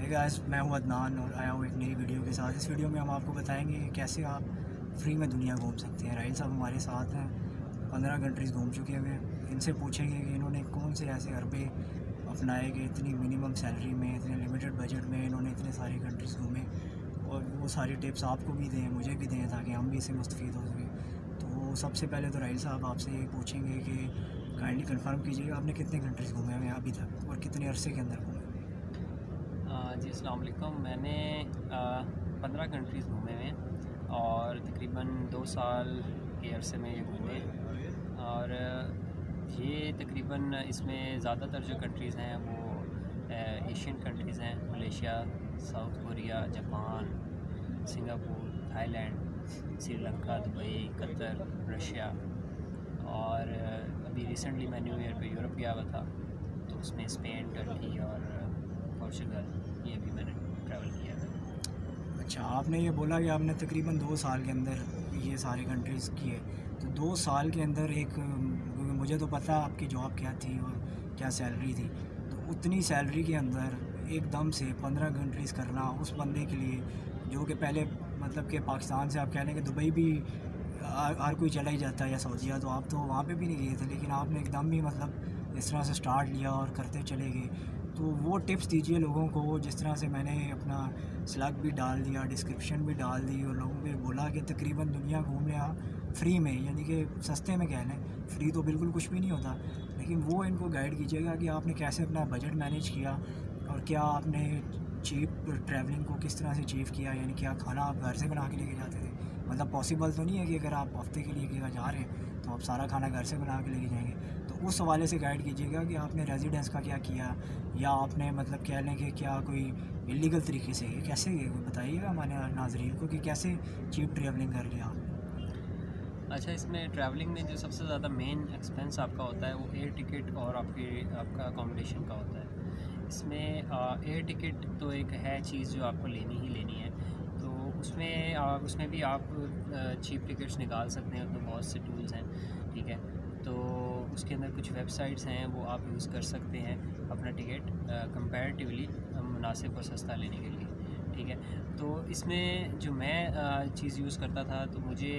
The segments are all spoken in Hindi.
हे गाइस, मैं हूं अदनान और आया हूं एक नई वीडियो के साथ। इस वीडियो में हम आपको बताएंगे कि कैसे आप फ्री में दुनिया घूम सकते हैं। राहिल साहब हमारे साथ हैं, 15 कंट्रीज़ घूम चुके हुए हैं। इनसे पूछेंगे कि इन्होंने कौन से ऐसे हरबे अपनाए कि इतनी मिनिमम सैलरी में, इतने लिमिटेड बजट में इन्होंने इतने सारी कंट्रीज़ घूमे, और वो सारी टिप्स आपको भी दें, मुझे भी दें, ताकि हम भी इससे मुस्तफ़ीद हो सकें। तो सबसे पहले तो राहिल साहब आपसे ये पूछेंगे कि काइंडली कंफर्म कीजिएगा आपने कितने कंट्रीज़ घूमे हुए हैं अभी तक और कितने अरसे के अंदर घूमे? जी अस्सलाम वालेकुम। मैंने 15 कंट्रीज़ घूमे हुए हैं और तकरीबन 2 साल के अरसे में ये घूमे। और ये तकरीबन इसमें ज़्यादातर जो कंट्रीज़ हैं वो एशियन कंट्रीज़ हैं। Malaysia, south Korea, Japan, Singapore, Thailand, Sri Lanka, Dubai, Qatar, Russia. और अभी रिसेंटली मैं न्यू ईयर पे यूरोप गया हुआ था, तो उसमें स्पेन, टर्की और पोर्चुगल ये भी मैंने ट्रैवल किया था। अच्छा, आपने ये बोला कि आपने तकरीबन 2 साल के अंदर ये सारे कंट्रीज़ किए, तो 2 साल के अंदर मुझे तो पता आपकी जॉब क्या थी और क्या सैलरी थी, तो उतनी सैलरी के अंदर एकदम से 15 कंट्रीज़ करना उस बंदे के लिए जो कि पहले मतलब कि पाकिस्तान से आप कह लें कि दुबई भी हर कोई चला ही जाता है या सऊदीया, तो आप तो वहाँ पे भी नहीं गए थे, लेकिन आपने एकदम ही मतलब इस तरह से स्टार्ट लिया और करते चले गए। तो वो टिप्स दीजिए लोगों को, जिस तरह से मैंने अपना स्लग भी डाल दिया, डिस्क्रिप्शन भी डाल दी और लोगों को बोला कि तकरीबन दुनिया घूम लिया फ्री में, यानी कि सस्ते में कह लें। फ्री तो बिल्कुल कुछ भी नहीं होता, लेकिन वो इनको गाइड कीजिएगा कि आपने कैसे अपना बजट मैनेज किया और क्या आपने चीप ट्रैवलिंग को किस तरह से अचीव किया, यानी क्या खाना आप घर से बना के लेके जाते थे। मतलब पॉसिबल तो नहीं है कि अगर आप हफ्ते के लिए कहीं जा रहे हैं तो आप सारा खाना घर से बना के लेके जाएंगे, तो उस हवाले से गाइड कीजिएगा कि आपने रेजिडेंस का क्या किया, या आपने मतलब कह लें कि क्या कोई इलीगल तरीके से कैसे बताइएगा हमारे नाजरीन को कि कैसे चीप ट्रैवलिंग कर लिया आपने। अच्छा, इसमें ट्रैवलिंग में जो सबसे ज़्यादा मेन एक्सपेंस आपका होता है वो एयर टिकट और आपका अकोमोडेशन का होता है। इसमें एयर टिकट तो एक है चीज़ जो आपको लेनी ही लेनी है, तो उसमें भी आप चीप टिकट्स निकाल सकते हैं। उसमें बहुत से टूल्स हैं, ठीक है। तो उसके अंदर कुछ वेबसाइट्स हैं, वो आप यूज़ कर सकते हैं अपना टिकट कंपैरेटिवली मुनासिब और सस्ता लेने के लिए, ठीक है। तो इसमें जो मैं चीज़ यूज़ करता था, तो मुझे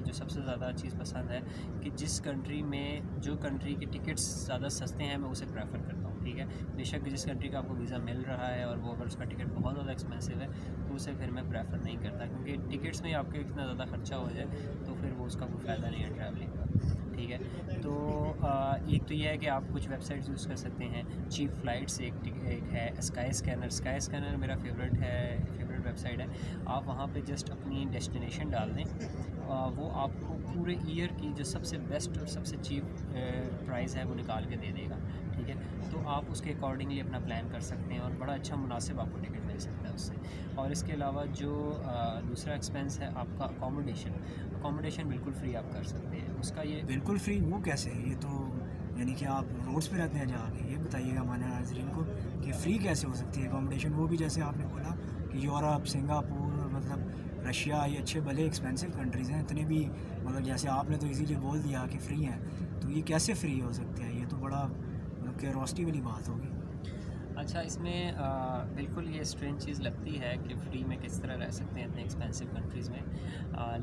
जो सबसे ज़्यादा चीज़ पसंद है कि जिस कंट्री में जो कंट्री के टिकट्स ज़्यादा सस्ते हैं मैं उसे प्रेफर करता हूँ, ठीक है। बेशक जिस कंट्री का आपको वीज़ा मिल रहा है और वो अगर उसका टिकट बहुत ज़्यादा एक्सपेंसिव है तो उसे फिर मैं प्रेफर नहीं करता, क्योंकि टिकट्स में आपका इतना ज़्यादा खर्चा हो जाए तो फिर वो उसका कोई फ़ायदा नहीं है ट्रैवलिंग का, ठीक है। तो एक तो ये है कि आप कुछ वेबसाइट्स यूज़ कर सकते हैं चीप फ़्लाइट्स। एक है स्काई स्कैनर मेरा फेवरेट वेबसाइट है। आप वहाँ पे जस्ट अपनी डेस्टिनेशन डाल दें, वो आपको पूरे ईयर की जो सबसे बेस्ट और सबसे चीप प्राइस है वो निकाल के दे देगा, ठीक है। तो आप उसके अकॉर्डिंगली अपना प्लान कर सकते हैं और बड़ा अच्छा मुनासिब आपको टिकट मिल सकता है उससे। और इसके अलावा जो दूसरा एक्सपेंस है आपका अकोमोडेशन बिल्कुल फ्री आप कर सकते हैं उसका। ये बिल्कुल फ्री वो कैसे? ये तो यानी कि आप रोड्स पे रहते हैं जहाँ के, ये बताइएगा हमारे नाजरीन को कि फ़्री कैसे हो सकती है अकोमोडेशन, वो भी जैसे आपने बोला कि यूरोप, सिंगापुर, मतलब रशिया, ये अच्छे भले एक्सपेंसिव कंट्रीज़ हैं, इतने भी मतलब जैसे आपने तो इजीली बोल दिया कि फ़्री हैं, तो ये कैसे फ्री हो सकते हैं? ये तो बड़ा मतलब क्यूरोसिटी वाली बात होगी। अच्छा, इसमें बिल्कुल ये स्ट्रेंज चीज़ लगती है कि फ्री में किस तरह रह सकते हैं इतने एक्सपेंसिव कंट्रीज़ में,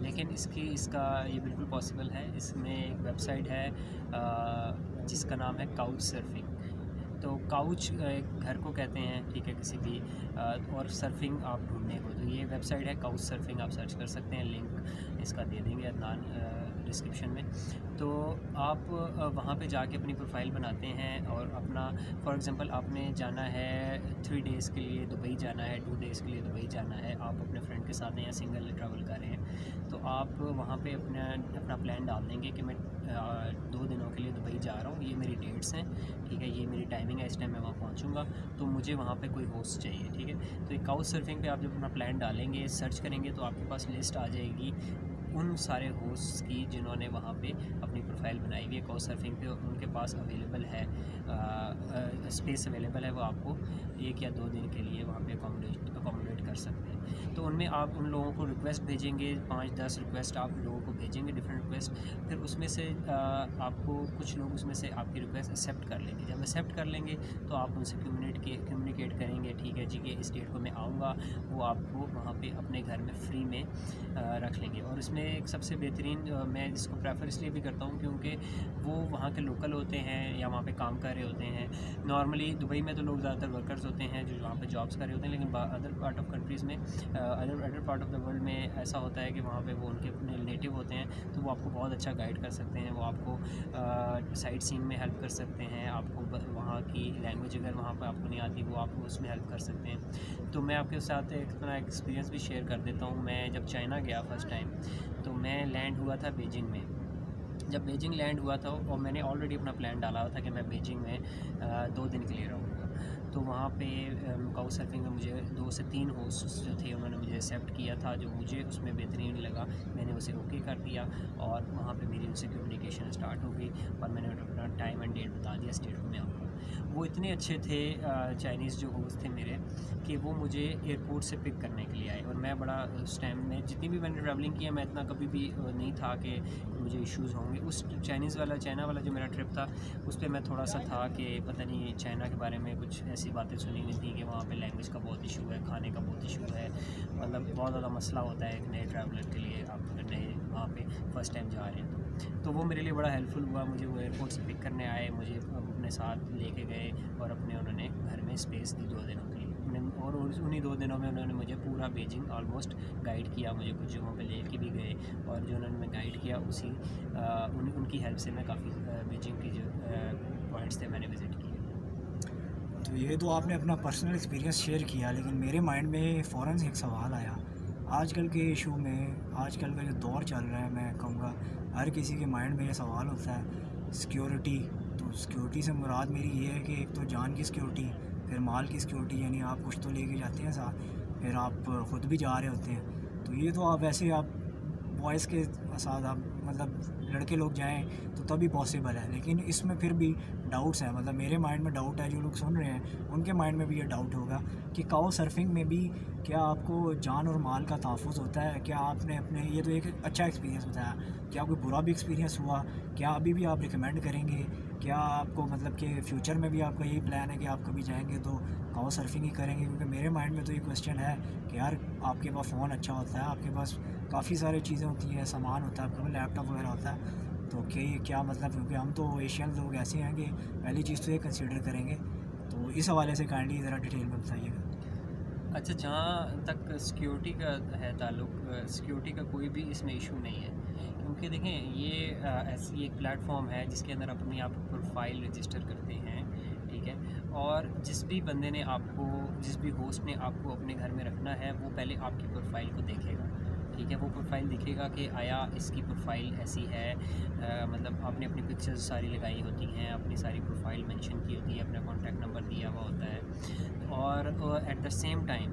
लेकिन इसका ये बिल्कुल पॉसिबल है। इसमें एक वेबसाइट है जिसका नाम है काउच सर्फिंग। तो काउच एक घर को कहते हैं, ठीक है, किसी भी और सर्फिंग आप ढूंढने को, तो ये वेबसाइट है काउच सर्फिंग, आप सर्च कर सकते हैं। लिंक इसका दे देंगे अदनान डिस्क्रिप्शन में। तो आप वहाँ पे जाके अपनी प्रोफाइल बनाते हैं और अपना, फॉर एग्ज़ाम्पल आपने जाना है 3 डेज़ के लिए दुबई जाना है, 2 डेज़ के लिए दुबई जाना है, आप अपने फ्रेंड के साथ हैं या सिंगल ट्रैवल कर रहे हैं, तो आप वहाँ पे अपना प्लान डाल देंगे कि मैं 2 दिनों के लिए दुबई जा रहा हूँ, ये मेरी डेट्स हैं, ठीक है, ये मेरी टाइमिंग है, इस टाइम मैं वहाँ पहुँचूँगा, तो मुझे वहाँ पे कोई होस्ट चाहिए, ठीक है। तो एक काउच सर्फिंग पे आप जब अपना प्लान डालेंगे, सर्च करेंगे, तो आपके पास लिस्ट आ जाएगी उन सारे होस्ट्स की जिन्होंने वहाँ पे अपनी प्रोफाइल बनाई हुई है। काउच सर्फिंग पे उनके पास अवेलेबल है, स्पेस अवेलेबल है, वो आपको 1 या 2 दिन के लिए वहाँ पे अकोमोडेट कर कर सकते हैं। तो उनमें आप उन लोगों को रिक्वेस्ट भेजेंगे, 5-10 रिक्वेस्ट आप लोगों को भेजेंगे, डिफरेंट रिक्वेस्ट। फिर उसमें से आपको कुछ लोग उसमें से आपकी रिक्वेस्ट एक्सेप्ट कर लेंगे। जब एक्सेप्ट कर लेंगे तो आप उनसे कम्युनिकेट करेंगे, ठीक है जी कि इस डेट को मैं आऊँगा, वो आपको वहाँ पे अपने घर में फ्री में रख लेंगे। और इसमें एक सबसे बेहतरीन मैं इसको प्रेफर इसलिए भी करता हूँ क्योंकि वो वहाँ के लोकल होते हैं या वहाँ पे काम कर रहे होते हैं। नॉर्मली दुबई में तो लोग ज़्यादातर वर्कर्स होते हैं जो वहाँ पे जॉब्स कर रहे होते हैं, लेकिन अदर पार्ट ऑफ कंट्रीज़ में other part of the world में ऐसा होता है कि वहाँ पे वो उनके अपने नेटिव होते हैं, तो वो आपको बहुत अच्छा गाइड कर सकते हैं। वो आपको साइट सीइंग में हेल्प कर सकते हैं, आपको वहाँ की लैंग्वेज अगर वहाँ पर आपको नहीं आती वो आपको उसमें हेल्प कर सकते हैं। तो मैं आपके साथ एक अपना एक्सपीरियंस भी शेयर कर देता हूँ। मैं जब चाइना गया फर्स्ट टाइम, तो मैं लैंड हुआ था बीजिंग में। जब बीजिंग लैंड हुआ था और मैंने ऑलरेडी अपना प्लान डाला हुआ था कि मैं बीजिंग में 2 दिन के लिए रहूँगा। तो वहाँ पे काउ सर्फिंग में मुझे 2 से 3 होस्ट जो थे उन्होंने मुझे एक्सेप्ट किया था, जो मुझे उसमें बेहतरीन लगा। मैंने उसे ओके कर दिया और वहाँ पे मेरी उनसे कम्युनिकेशन स्टार्ट हो गई और मैंने अपना टाइम एंड डेट बता दिया, स्टेट को मैं आऊँगा। वो इतने अच्छे थे चाइनीज़ जो होस्ट थे मेरे, कि वो मुझे एयरपोर्ट से पिक करने के लिए आए। और मैं बड़ा उस टाइम में जितनी भी मैंने ट्रैवलिंग की है, मैं इतना कभी भी नहीं था कि मुझे इश्यूज़ होंगे। उस चाइना वाला जो मेरा ट्रिप था, उस पर मैं थोड़ा सा था कि पता नहीं चाइना के बारे में कुछ ऐसी बातें सुनी हुई थी कि वहाँ पे लैंग्वेज का बहुत इशू है, खाने का बहुत इशू है, मतलब बहुत ज़्यादा मसला होता है एक नए ट्रैवलर के लिए, आप अगर नए वहाँ पे फर्स्ट टाइम जा रहे हैं तो वो मेरे लिए बड़ा हेल्पफुल हुआ। मुझे वो एयरपोर्ट से पिक करने आए, मुझे अपने साथ लेके गए और उन्होंने घर में स्पेस दी 2 दिनों के लिए। और उन्हीं 2 दिनों में उन्होंने मुझे पूरा बीजिंग ऑलमोस्ट गाइड किया, मुझे कुछ जगहों पे लेके भी गए और जो उन्होंने मैं गाइड किया उसी उनकी हेल्प से मैं काफ़ी बीजिंग की जो पॉइंट्स थे मैंने विज़िट किए। तो ये तो आपने अपना पर्सनल एक्सपीरियंस शेयर किया, लेकिन मेरे माइंड में फ़ौरन से एक सवाल आया। आजकल के इशू में, आजकल का जो दौर चल रहा है, मैं कहूँगा हर किसी के माइंड में ये सवाल होता है सिक्योरिटी। तो सिक्योरिटी से मुराद मेरी ये है कि एक तो जान की सिक्योरिटी, फिर माल की सिक्योरिटी, यानी आप कुछ तो लेके जाते हैं साथ, फिर आप ख़ुद भी जा रहे होते हैं। तो ये तो आप वैसे आप बॉयज़ के साथ आप मतलब लड़के लोग जाएं तो तभी पॉसिबल है, लेकिन इसमें फिर भी डाउट्स हैं। मतलब मेरे माइंड में डाउट है, जो लोग सुन रहे हैं उनके माइंड में भी ये डाउट होगा कि काउ सर्फिंग में भी क्या आपको जान और माल का तहफ़्फ़ुज़ होता है? क्या आपने अपने, ये तो एक अच्छा एक्सपीरियंस बताया, क्या कोई बुरा भी एक्सपीरियंस हुआ? क्या अभी भी आप रिकमेंड करेंगे? क्या आपको मतलब कि फ़्यूचर में भी आपका यही प्लान है कि आप कभी जाएंगे तो काउ सर्फिंग ही करेंगे? क्योंकि मेरे माइंड में तो ये क्वेश्चन है कि यार आपके पास फ़ोन अच्छा होता है, आपके पास काफ़ी सारी चीज़ें होती हैं, सामान होता है, आपके पास लैपटॉप वगैरह होता है, तो क्या मतलब, क्योंकि हम तो एशियन लोग ऐसे हैं कि पहली चीज़ तो ये कंसीडर करेंगे। तो इस हवाले से काइंडली ज़रा डिटेल में बताइएगा। अच्छा, जहाँ तक सिक्योरिटी का है ताल्लुक, सिक्योरिटी का कोई भी इसमें इशू नहीं है, क्योंकि देखें ये ऐसी एक प्लेटफॉर्म है जिसके अंदर अपनी आप प्रोफाइल रजिस्टर करते हैं, ठीक है। और जिस भी बंदे ने आपको, जिस भी होस्ट ने आपको अपने घर में रखना है, वो पहले आपकी प्रोफाइल को देखेगा, ठीक है। वो प्रोफाइल दिखेगा कि आया इसकी प्रोफाइल ऐसी है, मतलब आपने अपनी पिक्चर्स सारी लगाई होती हैं, अपनी सारी प्रोफाइल मेंशन की होती है, अपना कॉन्टैक्ट नंबर दिया हुआ होता है। और एट द सेम टाइम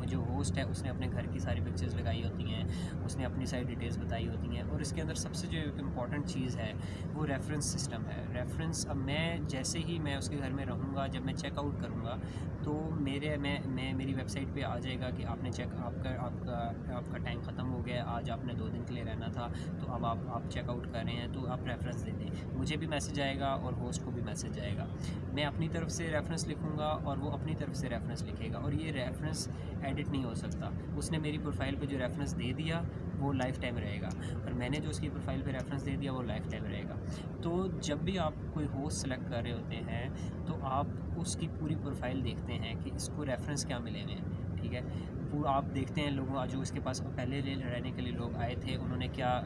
जो होस्ट है उसने अपने घर की सारी पिक्चर्स लगाई होती हैं, उसने अपनी सारी डिटेल्स बताई होती हैं। और इसके अंदर सबसे जो इम्पॉर्टेंट चीज़ है वो रेफरेंस सिस्टम है। रेफरेंस, अब मैं जैसे ही मैं उसके घर में रहूँगा, जब मैं चेकआउट करूँगा तो मेरी वेबसाइट पे आ जाएगा कि आपने आपका टाइम ख़त्म हो गया, आज आपने 2 दिन के लिए रहना था, तो अब आप चेकआउट कर रहे हैं, तो आप रेफरेंस दे दें। मुझे भी मैसेज आएगा और होस्ट को भी मैसेज आएगा। मैं अपनी तरफ से रेफरेंस लिखूँगा और वो अपनी तरफ से रेफरेंस लिखेगा, और ये रेफरेंस एडिट नहीं हो सकता। उसने मेरी प्रोफाइल पे जो रेफरेंस दे दिया वो लाइफ टाइम रहेगा, और मैंने जो उसकी प्रोफाइल पे रेफरेंस दे दिया वो लाइफ टाइम रहेगा। तो जब भी आप कोई होस्ट सेलेक्ट कर रहे होते हैं तो आप उसकी पूरी प्रोफाइल देखते हैं कि इसको रेफरेंस क्या मिले हुए हैं, ठीक है। पूरा आप देखते हैं लोगों जो इसके पास पहले रहने के लिए लोग आए थे, उन्होंने क्या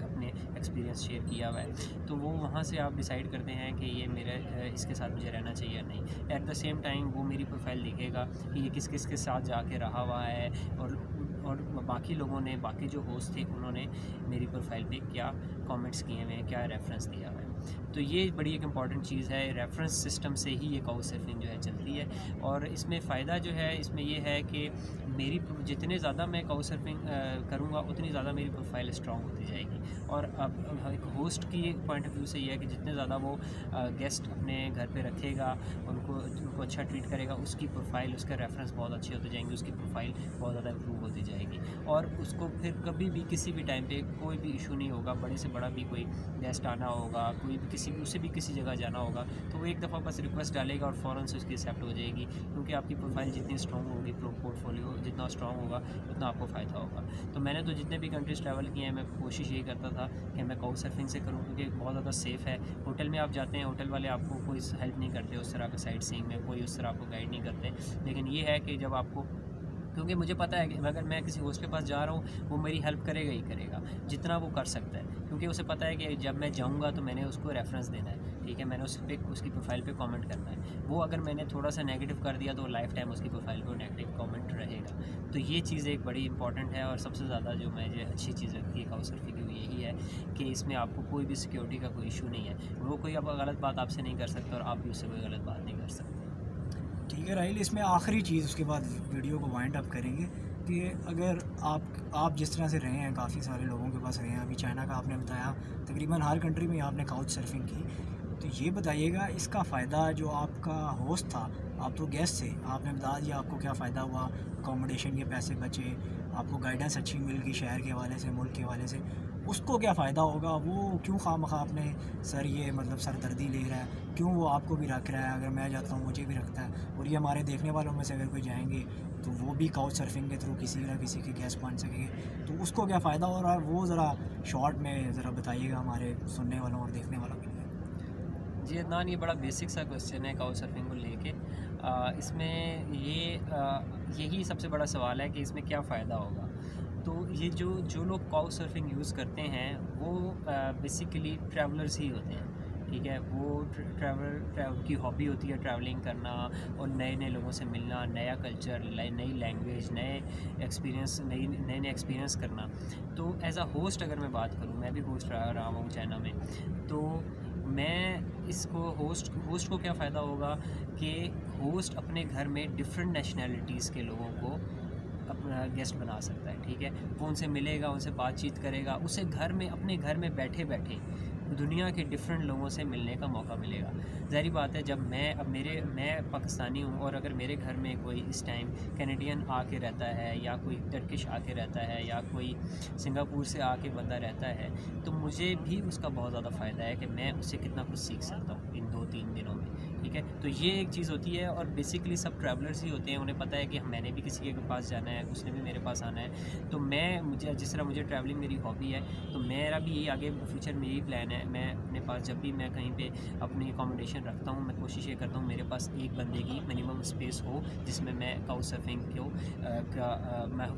अपने एक्सपीरियंस शेयर किया हुआ है, तो वो वहाँ से आप डिसाइड करते हैं कि ये मेरे इसके साथ मुझे रहना चाहिए या नहीं। एट द सेम टाइम वो मेरी प्रोफाइल देखेगा कि ये किस किस के साथ जाके रहा हुआ है, और बाकी लोगों ने, बाकी जो होस्ट थे उन्होंने मेरी प्रोफाइल पे क्या कमेंट्स किए हुए हैं, क्या रेफरेंस दिया हुआ है। तो ये बड़ी एक इम्पॉर्टेंट चीज़ है। रेफरेंस सिस्टम से ही ये काउच सर्फिंग जो है चलती है। और इसमें फ़ायदा जो है इसमें ये है कि मेरी जितने ज़्यादा मैं काउच सर्फिंग करूँगा उतनी ज़्यादा मेरी प्रोफाइल स्ट्रॉन्ग होती जाएगी। और अब एक होस्ट की एक पॉइंट ऑफ व्यू से ये है कि जितने ज़्यादा वो गेस्ट अपने घर पे रखेगा, उनको अच्छा ट्रीट करेगा, उसकी प्रोफाइल, उसके रेफरेंस बहुत अच्छे होते जाएंगे, उसकी प्रोफाइल बहुत ज़्यादा इम्प्रूव होती जाएगी। और उसको फिर कभी भी किसी भी टाइम पे कोई भी इशू नहीं होगा। बड़े से बड़ा भी कोई गेस्ट आना होगा, कोई भी उसे भी किसी जगह जाना होगा, तो वो एक दफ़ा बस रिक्वेस्ट डालेगा और फ़ौरन से उसकी एक्सेप्ट हो जाएगी। क्योंकि आपकी प्रोफाइल जितनी स्ट्रॉन्ग होगी, पोर्टफोलियो जितना स्ट्रॉन्ग होगा उतना आपको फ़ायदा होगा। तो मैंने तो जितने भी कंट्रीज़ ट्रैवल किए हैं, मैं कोशिश यही करता था कि मैं काउच सर्फिंग से करूँ, क्योंकि बहुत ज़्यादा सेफ़ है। होटल में आप जाते हैं, होटल वाले आपको कोई हेल्प नहीं करते उस तरह का, साइट सीइंग में कोई उस तरह आपको गाइड नहीं करते। लेकिन ये है कि जब आपको, क्योंकि मुझे पता है कि अगर मैं किसी होस्ट के पास जा रहा हूँ, वो मेरी हेल्प करेगा ही करेगा जितना वो कर सकता है। क्योंकि उसे पता है कि जब मैं जाऊँगा तो मैंने उसको रेफरेंस देना है, ठीक है, मैंने उसकी प्रोफाइल पे कमेंट करना है। वो अगर मैंने थोड़ा सा नेगेटिव कर दिया तो लाइफ टाइम उसकी प्रोफाइल पे नेगेटिव कमेंट रहेगा। तो ये चीज़ एक बड़ी इंपॉर्टेंट है। और सबसे ज़्यादा जो मुझे अच्छी चीज़ लगती है काउच सर्फिंग की, यही है कि इसमें आपको कोई भी सिक्योरिटी का कोई इशू नहीं है। वो कोई अब गलत बात आपसे नहीं कर सकता और आप भी उससे कोई गलत बात नहीं कर सकते। ठीक है राहिल, इसमें आखिरी चीज़, उसके बाद वीडियो को वाइंड अप करेंगे कि अगर आप जिस तरह से रहे हैं, काफ़ी सारे लोगों के पास रहे हैं, अभी चाइना का आपने बताया, तकरीबन हर कंट्री में आपने काउच सर्फिंग की, तो ये बताइएगा इसका फ़ायदा जो आपका होस्ट था, आप तो गेस्ट थे, आपने बता दिया आपको क्या फ़ायदा हुआ, अकोमोडेशन के पैसे बचे, आपको गाइडेंस अच्छी मिल गई शहर के हवाले से, मुल्क के हवाले से, उसको क्या फ़ायदा होगा? वो क्यों खामखा अपने सर ये मतलब सरदर्दी ले रहा है, क्यों वो आपको भी रख रहा है? अगर मैं जाता हूँ मुझे भी रखता है। और ये हमारे देखने वालों में से अगर कोई जाएंगे तो वो भी काउच सर्फिंग के थ्रू किसी ना किसी के गेस्ट बन सकेंगे, तो उसको क्या फ़ायदा हो रहा है, वो ज़रा शॉर्ट में ज़रा बताइएगा हमारे सुनने वालों और देखने वालों के लिए। जी अदनान, ये बड़ा बेसिक सा क्वेश्चन है काउच सर्फिंग को लेके। इसमें यही सबसे बड़ा सवाल है कि इसमें क्या फ़ायदा होगा। तो ये जो लोग काउच सर्फिंग यूज़ करते हैं वो बेसिकली ट्रैवलर्स ही होते हैं, ठीक है। वो ट्रैवल की हॉबी होती है ट्रैवलिंग करना और नए नए लोगों से मिलना, नया कल्चर, नई लैंग्वेज, नए एक्सपीरियंस करना। तो एज अ होस्ट अगर मैं बात करूँ, मैं भी होस्ट रहा हूँ चाइना में, तो मैं इसको होस्ट को क्या फ़ायदा होगा कि होस्ट अपने घर में डिफरेंट नेशनैलिटीज़ के लोगों को अपना गेस्ट बना सकता है, ठीक है। वो उनसे मिलेगा, उनसे बातचीत करेगा, उसे अपने घर में बैठे बैठे दुनिया के डिफरेंट लोगों से मिलने का मौका मिलेगा। ज़ाहिर बात है, जब मैं पाकिस्तानी हूँ और अगर मेरे घर में कोई इस टाइम कैनेडियन आके रहता है या कोई टर्किश आके रहता है या कोई सिंगापुर से आके बंदा रहता है, तो मुझे भी उसका बहुत ज़्यादा फ़ायदा है कि मैं उससे कितना कुछ सीख सकता हूँ इन 2-3 दिनों में, ठीक है। तो ये एक चीज़ होती है। और बेसिकली सब ट्रैवलर्स ही होते हैं, उन्हें पता है कि मैंने भी किसी के पास जाना है, उसने भी मेरे पास आना है। तो मुझे जिस तरह मुझे ट्रैवलिंग मेरी हॉबी है, तो मेरा भी यही आगे फ्यूचर में यही प्लान है। मैं अपने पास जब भी मैं कहीं पे अपनी अकोमोडेशन रखता हूँ, मैं कोशिश ये करता हूँ मेरे पास एक बंदे की मिनिमम स्पेस हो जिसमें मैं काउच सर्फिंग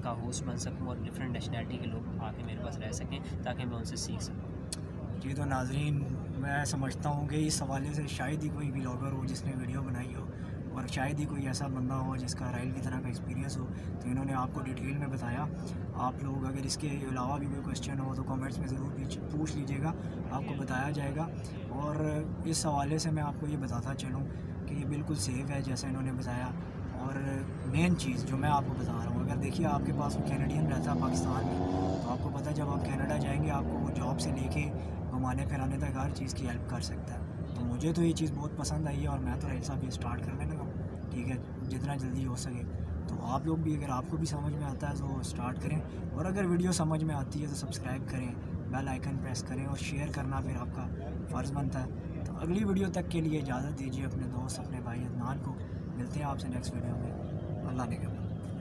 का होस्ट बन सकूँ और डिफरेंट नेशनैलिटी के लोग आके मेरे पास रह सकें ताकि मैं उनसे सीख सकूँ। जी, तो नाज़रीन, मैं समझता हूँ कि इस हवाले से शायद ही कोई व्लॉगर हो जिसने वीडियो बनाई हो और शायद ही कोई ऐसा बंदा हो जिसका राइल की तरह का एक्सपीरियंस हो। तो इन्होंने आपको डिटेल में बताया। आप लोग अगर इसके अलावा भी कोई क्वेश्चन हो तो कमेंट्स में ज़रूर पूछ लीजिएगा, आपको बताया जाएगा। और इस हवाले से मैं आपको ये बताता चलूँ कि ये बिल्कुल सेफ़ है जैसा इन्होंने बताया। और मेन चीज़ जो मैं आपको बता रहा हूँ, अगर देखिए आपके पास कोई कैनेडियन रहता है पाकिस्तान में, तो आपको पता है जब आप कनाडा जाएंगे आपको वो जॉब से लेके घुमाने फिराने तक हर चीज़ की हेल्प कर सकता है। तो मुझे तो ये चीज़ बहुत पसंद आई है और मैं तो राइल साहब ये स्टार्ट करने लगा हूँ, ठीक है, जितना जल्दी हो सके। तो आप लोग भी, अगर आपको भी समझ में आता है तो स्टार्ट करें, और अगर वीडियो समझ में आती है तो सब्सक्राइब करें, बेल आइकन प्रेस करें और शेयर करना फिर आपका फ़र्ज़ बनता है। तो अगली वीडियो तक के लिए इजाज़त दीजिए अपने दोस्त, अपने भाई अदनान को। मिलते हैं आपसे नेक्स्ट वीडियो में। अल्लाह ने